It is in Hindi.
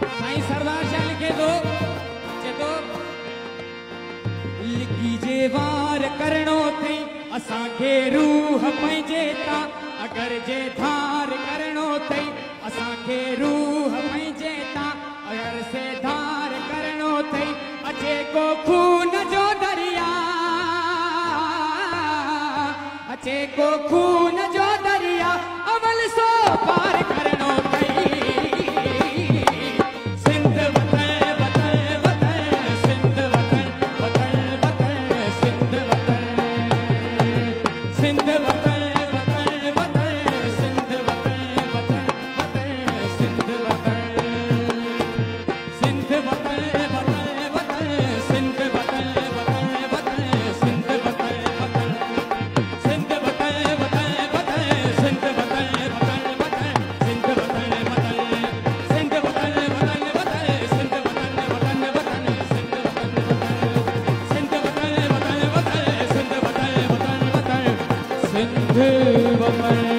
साईं सरदार शाह लिखे दो लिखी जे वार करणो थई असांखे रूह पंहिंजे ता अगर जे धार करणो थई असांखे रूह पंहिंजे ता अगर से धार करणो थई अचे को खून जो दरिया अचे को खून जो दरिया अवल सो पार करणो थई सिंध वतन वतन वतन सिंध वतन वतन वतन सिंध वतन सिंध वतन वतन वतन सिंध वतन वतन वतन सिंध वतन सिंध वतन वतन वतन सिंध वतन वतन वतन सिंध वतन वतन सिंध वतन वतन वतन सिंध वतन वतन वतन सिंध वतन वतन सिंध वतन वतन वतन सिंध वतन वतन वतन सिंध वतन वतन सिंध वतन वतन वतन सिंध वतन वतन सिंध वतन